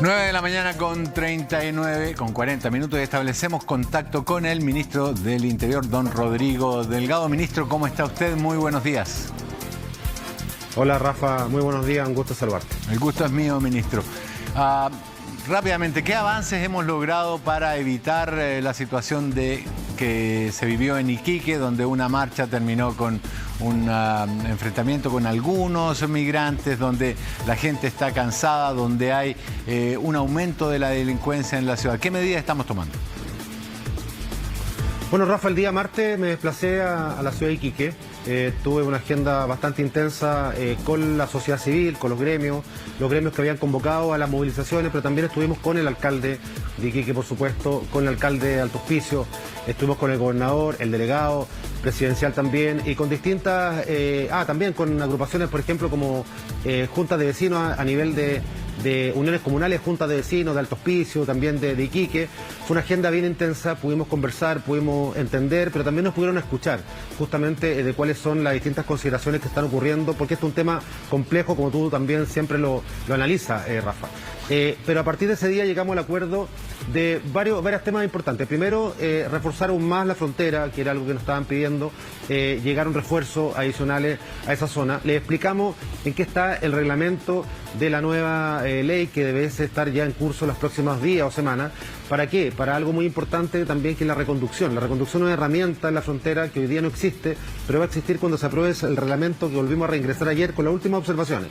9 de la mañana con 40 minutos y establecemos contacto con el ministro del Interior, don Rodrigo Delgado. Ministro, ¿cómo está usted? Muy buenos días. Hola Rafa, muy buenos días, un gusto saludarte. El gusto es mío, ministro. Rápidamente, ¿qué avances hemos logrado para evitar la situación que se vivió en Iquique, donde una marcha terminó con un enfrentamiento con algunos migrantes, donde la gente está cansada, donde hay un aumento de la delincuencia en la ciudad? ¿Qué medidas estamos tomando? Bueno, Rafa, el día martes me desplacé a la ciudad de Iquique. Tuve una agenda bastante intensa con la sociedad civil, con los gremios que habían convocado a las movilizaciones, pero también estuvimos con el alcalde de Iquique, por supuesto, con el alcalde de Alto Hospicio, estuvimos con el gobernador, el delegado presidencial también, y con distintas, también con agrupaciones, por ejemplo, como juntas de vecinos a nivel de uniones comunales, juntas de vecinos de Alto Hospicio, también de Iquique. Fue una agenda bien intensa, pudimos conversar, pudimos entender, pero también nos pudieron escuchar justamente de cuáles son las distintas consideraciones que están ocurriendo, porque esto es un tema complejo, como tú también siempre lo analizas, Rafa. Pero a partir de ese día llegamos al acuerdo de varios temas importantes. Primero, reforzar aún más la frontera, que era algo que nos estaban pidiendo, llegaron refuerzos adicionales a esa zona. Les explicamos en qué está el reglamento de la nueva ley que debe estar ya en curso los próximos días o semanas. ¿Para qué? Para algo muy importante también, que es la reconducción. La reconducción es una herramienta en la frontera que hoy día no existe, pero va a existir cuando se apruebe el reglamento que volvimos a reingresar ayer con las últimas observaciones.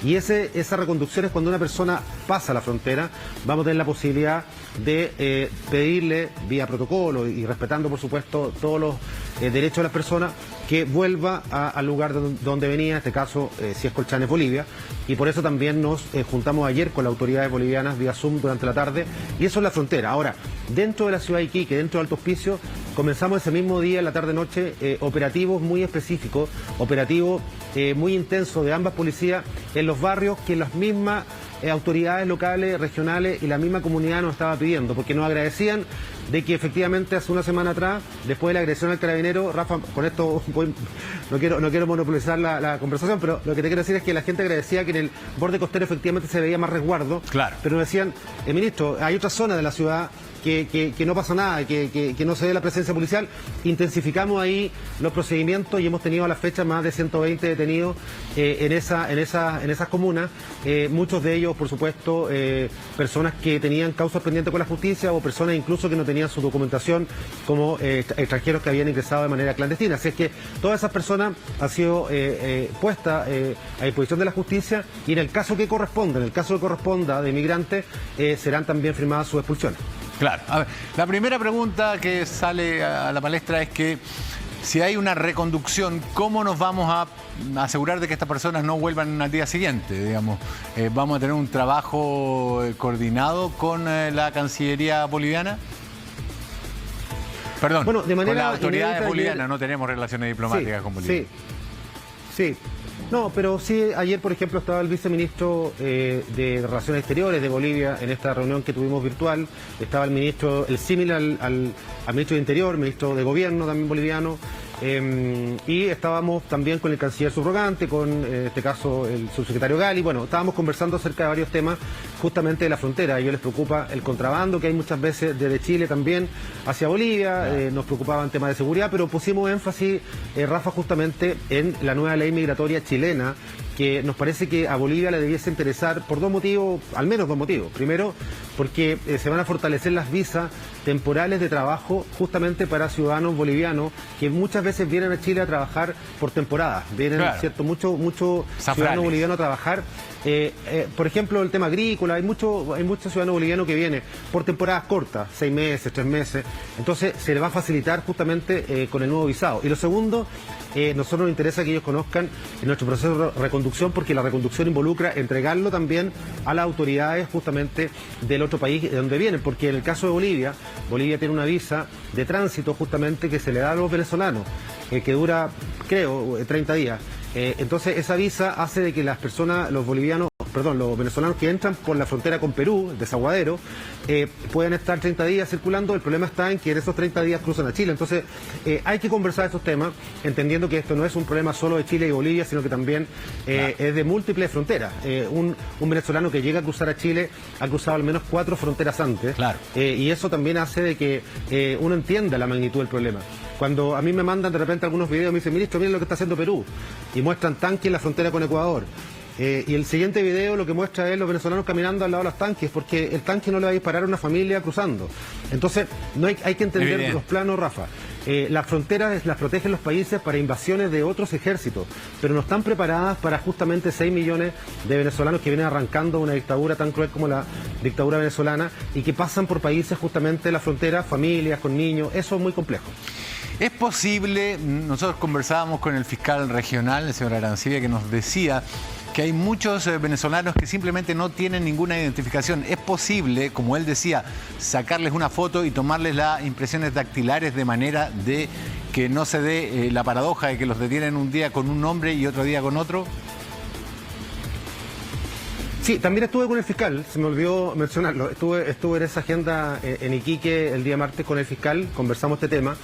Y esa reconducción es cuando una persona pasa la frontera. Vamos a tener la posibilidad de pedirle, vía protocolo y respetando, por supuesto, todos los derechos de las personas, que vuelva al lugar donde venía, en este caso, si es Colchanes, Bolivia. Y por eso también nos juntamos ayer con las autoridades bolivianas vía Zoom durante la tarde. Y eso es la frontera. Ahora, dentro de la ciudad de Iquique, dentro de Alto Hospicio, comenzamos ese mismo día, en la tarde-noche, operativos muy específicos, operativos muy intensos de ambas policías en los barrios que las mismas autoridades locales, regionales y la misma comunidad nos estaba pidiendo, porque nos agradecían de que efectivamente hace una semana atrás, después de la agresión al carabinero, Rafa, con esto no quiero monopolizar la conversación, pero lo que te quiero decir es que la gente agradecía que en el borde costero efectivamente se veía más resguardo, claro. Pero nos decían, ministro, hay otra zona de la ciudad que no pasa nada, que no se ve la presencia policial. Intensificamos ahí los procedimientos y hemos tenido a la fecha más de 120 detenidos en esas comunas, muchos de ellos, por supuesto, personas que tenían causas pendientes con la justicia o personas incluso que no tenían su documentación, como extranjeros que habían ingresado de manera clandestina. Así es que todas esas personas han sido puestas a disposición de la justicia, y en el caso que corresponda de inmigrantes, serán también firmadas sus expulsiones. Claro. A ver, la primera pregunta que sale a la palestra es que si hay una reconducción, ¿cómo nos vamos a asegurar de que estas personas no vuelvan al día siguiente? Digamos, ¿vamos a tener un trabajo coordinado con la Cancillería boliviana? Perdón, bueno, de manera con las autoridades bolivianas. ayer... No tenemos relaciones diplomáticas con Bolivia. Sí. No, pero sí, ayer, por ejemplo, estaba el viceministro de Relaciones Exteriores de Bolivia en esta reunión que tuvimos virtual. Estaba el ministro, el símil al ministro de Interior, ministro de Gobierno también boliviano. Y estábamos también con el canciller subrogante, con en este caso el subsecretario Gali. Bueno, estábamos conversando acerca de varios temas justamente de la frontera. A ellos les preocupa el contrabando que hay muchas veces desde Chile también hacia Bolivia. Nos preocupaban temas de seguridad, pero pusimos énfasis, Rafa, justamente en la nueva ley migratoria chilena, que nos parece que a Bolivia le debiese interesar por dos motivos, al menos dos motivos. Primero, porque se van a fortalecer las visas temporales de trabajo justamente para ciudadanos bolivianos que muchas veces vienen a Chile a trabajar por temporada. Vienen, claro, ¿cierto? Mucho ciudadano boliviano a trabajar. Por ejemplo, el tema agrícola, hay muchos ciudadanos bolivianos que vienen por temporadas cortas, 6 meses, 3 meses. Entonces se les va a facilitar justamente con el nuevo visado. Y lo segundo, nosotros nos interesa que ellos conozcan nuestro proceso de reconducción, porque la reconducción involucra entregarlo también a las autoridades justamente del otro país de donde vienen, porque en el caso de Bolivia tiene una visa de tránsito justamente que se le da a los venezolanos, que dura, creo, 30 días. Entonces esa visa hace de que las personas, los bolivianos, los venezolanos que entran por la frontera con Perú, el desaguadero, pueden estar 30 días circulando. El problema está en que en esos 30 días cruzan a Chile. Entonces, hay que conversar estos temas, entendiendo que esto no es un problema solo de Chile y Bolivia, sino que también es de múltiples fronteras. Un venezolano que llega a cruzar a Chile ha cruzado al menos 4 fronteras antes. Claro. Y eso también hace de que uno entienda la magnitud del problema. Cuando a mí me mandan de repente algunos videos, me dicen, ministro, miren lo que está haciendo Perú, y muestran tanques en la frontera con Ecuador. Y el siguiente video lo que muestra es los venezolanos caminando al lado de los tanques, porque el tanque no le va a disparar a una familia cruzando. Entonces, hay que entender los planos, Rafa. Las fronteras las protegen los países para invasiones de otros ejércitos, pero no están preparadas para justamente 6 millones de venezolanos que vienen arrancando una dictadura tan cruel como la dictadura venezolana y que pasan por países justamente la frontera, familias, con niños. Eso es muy complejo. Es posible, nosotros conversábamos con el fiscal regional, el señor Arancibia, que nos decía que hay muchos venezolanos que simplemente no tienen ninguna identificación. Es posible, como él decía, sacarles una foto y tomarles las impresiones dactilares de manera de que no se dé la paradoja de que los detienen un día con un nombre y otro día con otro. Sí, también estuve con el fiscal, se me olvidó mencionarlo. Estuve en esa agenda en Iquique el día martes con el fiscal, conversamos este tema.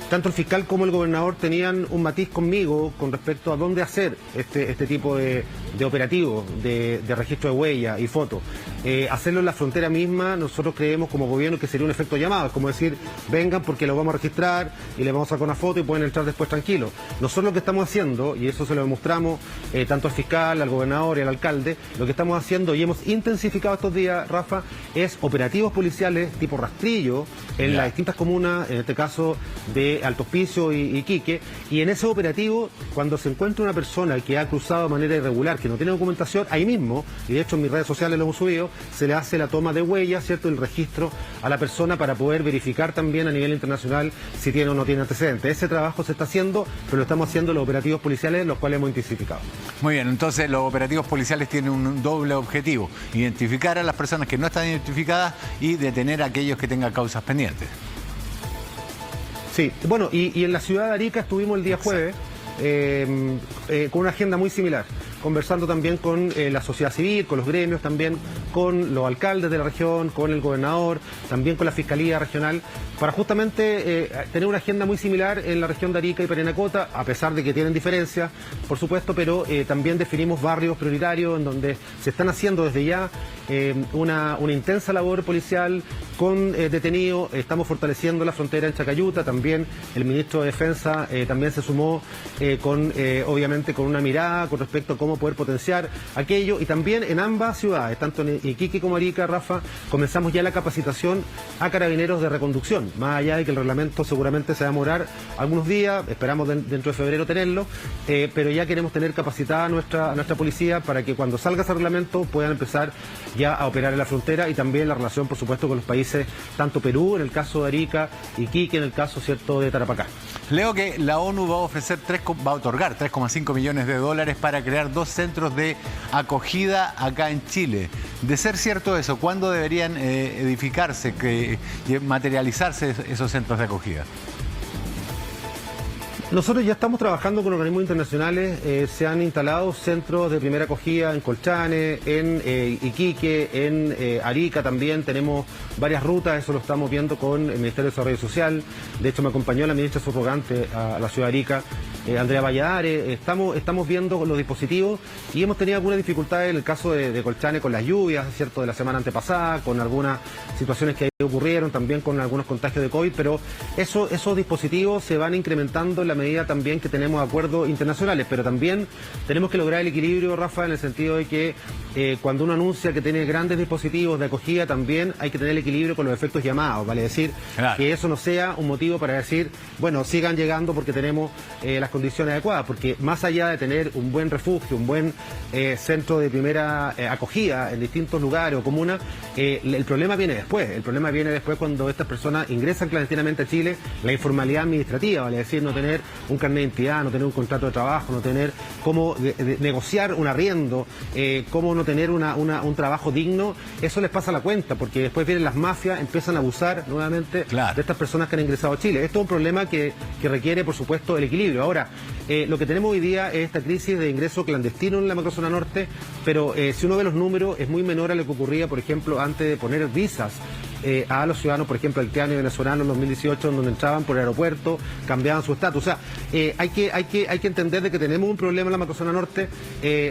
Tanto el fiscal como el gobernador tenían un matiz conmigo con respecto a dónde hacer este tipo de operativo de registro de huella y fotos. Hacerlo en la frontera misma, nosotros creemos como gobierno que sería un efecto llamado, es como decir, vengan porque lo vamos a registrar y le vamos a sacar una foto y pueden entrar después tranquilos. Nosotros lo que estamos haciendo, y eso se lo demostramos tanto al fiscal, al gobernador y al alcalde, lo que estamos haciendo y hemos intensificado estos días, Rafa, es operativos policiales tipo rastrillo en las distintas comunas, en este caso de Alto Hospicio y Iquique, y en ese operativo, cuando se encuentra una persona que ha cruzado de manera irregular, que no tiene documentación, ahí mismo, y de hecho en mis redes sociales lo hemos subido, se le hace la toma de huellas, ¿cierto?, el registro a la persona para poder verificar también a nivel internacional si tiene o no tiene antecedentes. Ese trabajo se está haciendo, pero lo estamos haciendo en los operativos policiales, los cuales hemos intensificado. Muy bien, entonces los operativos policiales tienen un doble objetivo: identificar a las personas que no están identificadas y detener a aquellos que tengan causas pendientes. Sí, bueno, y en la ciudad de Arica estuvimos el día jueves con una agenda muy similar, conversando también con la sociedad civil, con los gremios, también con los alcaldes de la región, con el gobernador, también con la Fiscalía Regional, para justamente tener una agenda muy similar en la región de Arica y Parinacota, a pesar de que tienen diferencias, por supuesto, pero también definimos barrios prioritarios en donde se están haciendo desde ya una intensa labor policial con detenidos. Estamos fortaleciendo la frontera en Chacayuta, también el ministro de Defensa también se sumó obviamente con una mirada con respecto a cómo poder potenciar aquello, y también en ambas ciudades, tanto en Iquique como Arica, Rafa, comenzamos ya la capacitación a carabineros de reconducción, más allá de que el reglamento seguramente se va a demorar algunos días, esperamos dentro de febrero tenerlo, pero ya queremos tener capacitada a nuestra policía para que cuando salga ese reglamento puedan empezar ya a operar en la frontera, y también la relación, por supuesto, con los países, tanto Perú en el caso de Arica, Iquique en el caso, cierto, de Tarapacá. Leo que la ONU va a otorgar 3,5 millones de dólares para crear 2 centros de acogida acá en Chile. De ser cierto eso, ¿cuándo deberían edificarse, materializarse esos centros de acogida? Nosotros ya estamos trabajando con organismos internacionales, se han instalado centros de primera acogida en Colchane, en Iquique, en Arica también, tenemos varias rutas, eso lo estamos viendo con el Ministerio de Desarrollo Social, de hecho me acompañó la ministra subrogante a la ciudad de Arica, Andrea Valladares, estamos viendo los dispositivos y hemos tenido algunas dificultades en el caso de Colchane con las lluvias, ¿cierto?, de la semana antepasada, con algunas situaciones que ocurrieron, también con algunos contagios de COVID, pero esos dispositivos se van incrementando en la medida también que tenemos acuerdos internacionales, pero también tenemos que lograr el equilibrio, Rafa, en el sentido de que cuando uno anuncia que tiene grandes dispositivos de acogida, también hay que tener el equilibrio con los efectos llamados, vale decir, claro, que eso no sea un motivo para decir, bueno, sigan llegando porque tenemos las condiciones adecuadas, porque más allá de tener un buen refugio, un buen centro de primera acogida en distintos lugares o comunas, el problema viene después. El problema viene después cuando estas personas ingresan clandestinamente a Chile, la informalidad administrativa, vale decir, no tener un carnet de identidad, no tener un contrato de trabajo, no tener cómo negociar un arriendo, cómo no tener un trabajo digno, eso les pasa la cuenta, porque después vienen las mafias, empiezan a abusar nuevamente de estas personas que han ingresado a Chile. Esto es un problema que requiere, por supuesto, el equilibrio. Ahora, lo que tenemos hoy día es esta crisis de ingreso clandestino en la macrozona norte, pero si uno ve los números, es muy menor a lo que ocurría, por ejemplo, antes de poner visas a los ciudadanos, por ejemplo, haitianos y venezolanos en 2018, donde entraban por el aeropuerto, cambiaban su estatus. O sea, hay que entender de que tenemos un problema en la macrozona norte,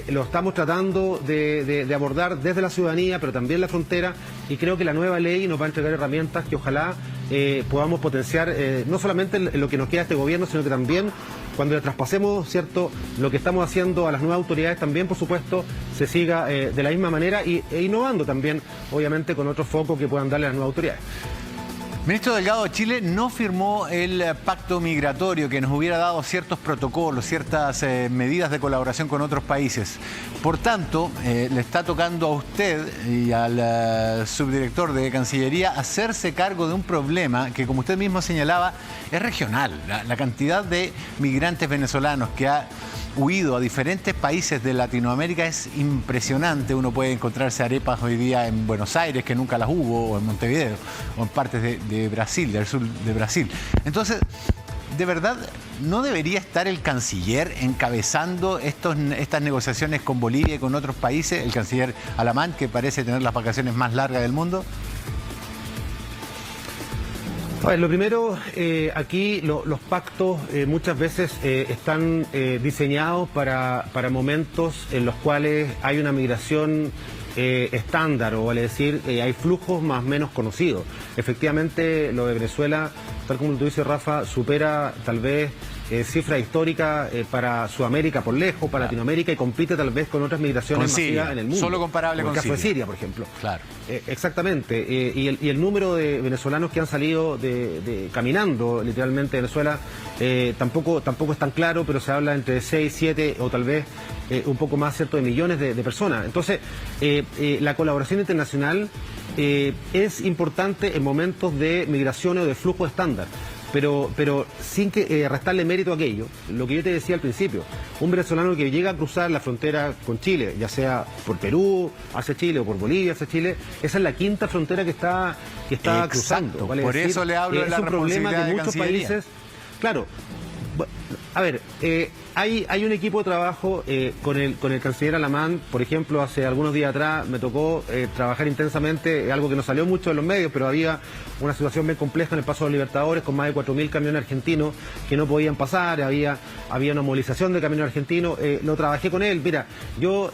lo estamos tratando de abordar desde la ciudadanía, pero también la frontera, y creo que la nueva ley nos va a entregar herramientas que ojalá podamos potenciar, no solamente lo que nos queda este gobierno, sino que también cuando le traspasemos, ¿cierto?, lo que estamos haciendo a las nuevas autoridades, también, por supuesto, se siga de la misma manera e innovando también, obviamente, con otros focos que puedan darle a las nuevas autoridades. Ministro Delgado, Chile no firmó el pacto migratorio que nos hubiera dado ciertos protocolos, ciertas medidas de colaboración con otros países. Por tanto, le está tocando a usted y al subdirector de Cancillería hacerse cargo de un problema que, como usted mismo señalaba, es regional. La cantidad de migrantes venezolanos que ha huido a diferentes países de Latinoamérica es impresionante. Uno puede encontrarse arepas hoy día en Buenos Aires, que nunca las hubo, o en Montevideo, o en partes de Brasil, del sur de Brasil. Entonces, ¿de verdad no debería estar el canciller encabezando estas negociaciones con Bolivia y con otros países? El canciller Alamán, que parece tener las vacaciones más largas del mundo. A ver, lo primero, aquí los pactos muchas veces están diseñados para momentos en los cuales hay una migración estándar, o vale decir, hay flujos más o menos conocidos. Efectivamente, lo de Venezuela, tal como tú dices, Rafa, supera tal vez cifra histórica para Sudamérica por lejos, para Latinoamérica, y compite tal vez con otras migraciones masivas en el mundo. Solo comparable con Siria. El caso de Siria, por ejemplo. Claro. Exactamente. Y el número de venezolanos que han salido caminando literalmente de Venezuela tampoco es tan claro, pero se habla entre 6, 7 o tal vez un poco más, ¿cierto?, de millones de personas. Entonces, la colaboración internacional es importante en momentos de migración o de flujo estándar. Pero sin que restarle mérito a aquello, lo que yo te decía al principio, un venezolano que llega a cruzar la frontera con Chile, ya sea por Perú hacia Chile o por Bolivia hacia Chile, esa es la quinta frontera que está cruzando. ¿Vale? Por eso le hablo de la responsabilidad de muchos países. Claro, a ver, hay un equipo de trabajo con el canciller Alamán. Por ejemplo, hace algunos días atrás me tocó trabajar intensamente, algo que no salió mucho en los medios, pero había una situación bien compleja en el Paso de los Libertadores, con más de 4.000 camiones argentinos que no podían pasar, había una movilización de camiones argentinos. Lo trabajé con él. Mira, yo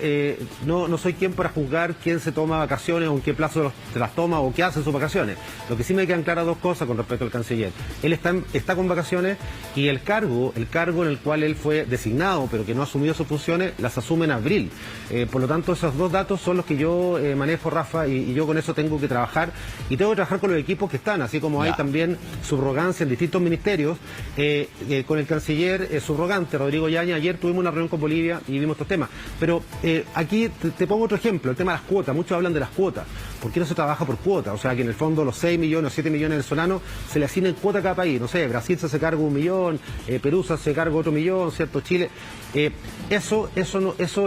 no soy quien para juzgar quién se toma vacaciones o en qué plazo se las toma o qué hace en sus vacaciones. Lo que sí me quedan claras dos cosas con respecto al canciller. Él está con vacaciones, y el cargo en el cual él fue designado, pero que no ha asumido sus funciones, las asume en abril. Por lo tanto, esos dos datos son los que yo manejo, Rafa, y yo con eso tengo que trabajar, y tengo que trabajar con los equipos que están, así como hay también subrogancia en distintos ministerios. Con el canciller subrogante, Rodrigo Yaña, ayer tuvimos una reunión con Bolivia y vimos estos temas. Pero aquí te pongo otro ejemplo, el tema de las cuotas. Muchos hablan de las cuotas. ¿Por qué no se trabaja por cuota? O sea, que en el fondo los 6 millones o 7 millones de venezolanos se le asignen cuota a cada país. No sé, Brasil se hace cargo 1 millón, Perú se hace cargo otro millón, ¿cierto? Chile. Eso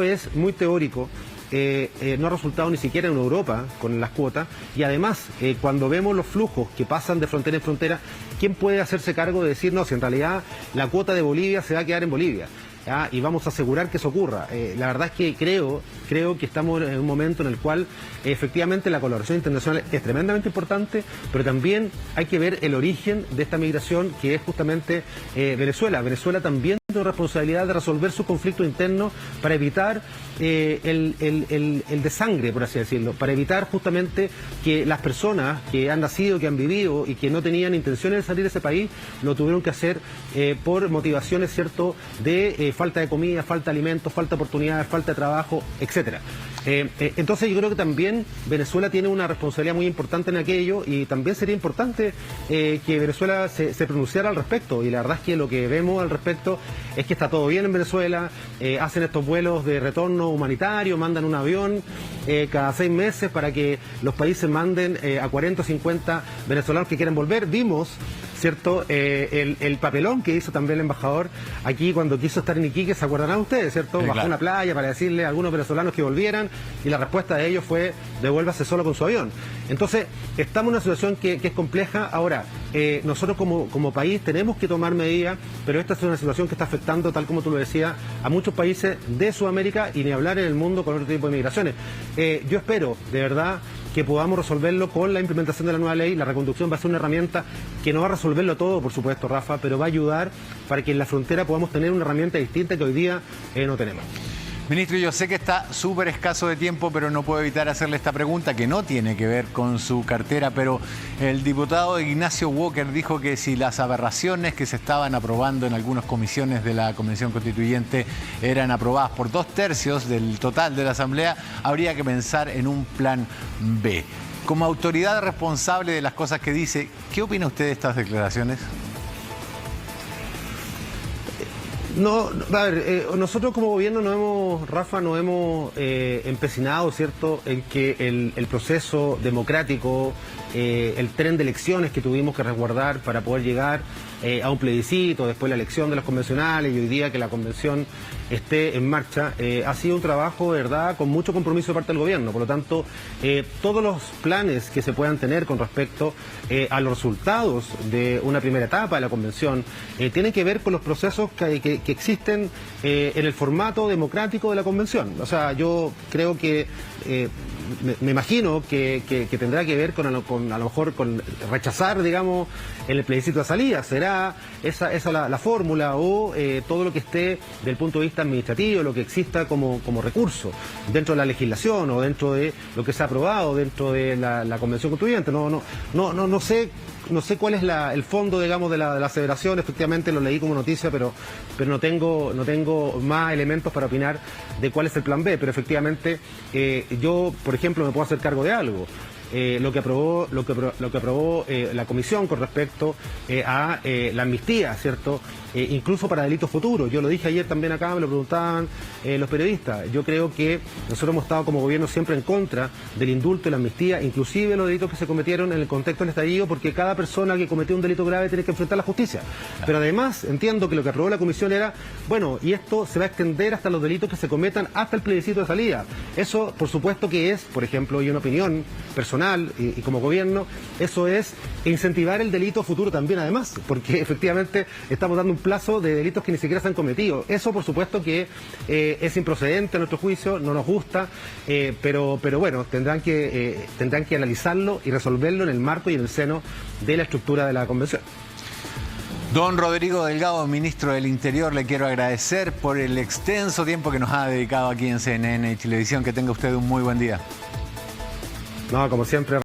es muy teórico. No ha resultado ni siquiera en Europa con las cuotas, y además cuando vemos los flujos que pasan de frontera en frontera, ¿quién puede hacerse cargo de decir, no, si en realidad la cuota de Bolivia se va a quedar en Bolivia? Y vamos a asegurar que eso ocurra? La verdad es que creo que estamos en un momento en el cual efectivamente la colaboración internacional es tremendamente importante, pero también hay que ver el origen de esta migración, que es justamente Venezuela. Venezuela también tiene responsabilidad de resolver su conflicto interno para evitar el desangre, por así decirlo, para evitar justamente que las personas que han nacido, que han vivido y que no tenían intenciones de salir de ese país, lo tuvieron que hacer por motivaciones, ¿cierto?, de falta de comida, falta de alimentos, falta de oportunidades, falta de trabajo, etcétera. Entonces yo creo que también Venezuela tiene una responsabilidad muy importante en aquello, y también sería importante que Venezuela se pronunciara al respecto, y la verdad es que lo que vemos al respecto es que está todo bien en Venezuela. Hacen estos vuelos de retorno humanitario, mandan un avión cada 6 meses para que los países manden a 40 o 50 venezolanos que quieren volver. Vimos ¿cierto? El papelón que hizo también el embajador aquí cuando quiso estar en Iquique, ¿se acordarán ustedes, cierto? Bajó claro. una playa para decirle a algunos venezolanos que volvieran y la respuesta de ellos fue devuélvase solo con su avión. Entonces, estamos en una situación que es compleja. Ahora, nosotros como país tenemos que tomar medidas, pero esta es una situación que está afectando, tal como tú lo decías, a muchos países de Sudamérica y ni hablar en el mundo con otro tipo de migraciones. Yo espero, de verdad, que podamos resolverlo con la implementación de la nueva ley. La reconducción va a ser una herramienta que no va a resolverlo todo, por supuesto, Rafa, pero va a ayudar para que en la frontera podamos tener una herramienta distinta que hoy día no tenemos. Ministro, yo sé que está súper escaso de tiempo, pero no puedo evitar hacerle esta pregunta que no tiene que ver con su cartera, pero el diputado Ignacio Walker dijo que si las aberraciones que se estaban aprobando en algunas comisiones de la Convención Constituyente eran aprobadas por 2/3 del total de la Asamblea, habría que pensar en un plan B. Como autoridad responsable de las cosas que dice, ¿qué opina usted de estas declaraciones? No, a ver, nosotros como gobierno Rafa, nos hemos empecinado, ¿cierto?, en que el proceso democrático, el tren de elecciones que tuvimos que resguardar para poder llegar a un plebiscito, después la elección de los convencionales y hoy día que la convención esté en marcha, ha sido un trabajo, de verdad, con mucho compromiso de parte del gobierno. Por lo tanto, todos los planes que se puedan tener con respecto a los resultados de una primera etapa de la convención tienen que ver con los procesos que existen en el formato democrático de la convención. O sea, yo creo que me imagino que tendrá que ver con a lo mejor con rechazar, digamos, el plebiscito de salida. ¿Será esa la fórmula o todo lo que esté del punto de vista administrativo, lo que exista como recurso dentro de la legislación o dentro de lo que se ha aprobado dentro de la Convención Constituyente? No sé cuál es el fondo, digamos, de la aseveración. Efectivamente lo leí como noticia, pero no tengo más elementos para opinar de cuál es el plan B. Pero efectivamente yo, por ejemplo, me puedo hacer cargo de algo. Lo que aprobó la comisión con respecto a la amnistía, ¿cierto? Incluso para delitos futuros. Yo lo dije ayer también acá, me lo preguntaban los periodistas. Yo creo que nosotros hemos estado como gobierno siempre en contra del indulto y la amnistía, inclusive los delitos que se cometieron en el contexto del estallido, porque cada persona que cometió un delito grave tiene que enfrentar la justicia. Pero además entiendo que lo que aprobó la comisión era, bueno, y esto se va a extender hasta los delitos que se cometan hasta el plebiscito de salida. Eso, por supuesto que es, por ejemplo, y una opinión personal y como gobierno, eso es incentivar el delito futuro también, además, porque efectivamente estamos dando un plazo de delitos que ni siquiera se han cometido. Eso, por supuesto, que es improcedente a nuestro juicio, no nos gusta, pero bueno, tendrán que analizarlo y resolverlo en el marco y en el seno de la estructura de la Convención. Don Rodrigo Delgado, ministro del Interior, le quiero agradecer por el extenso tiempo que nos ha dedicado aquí en CNN y Televisión. Que tenga usted un muy buen día. No, como siempre.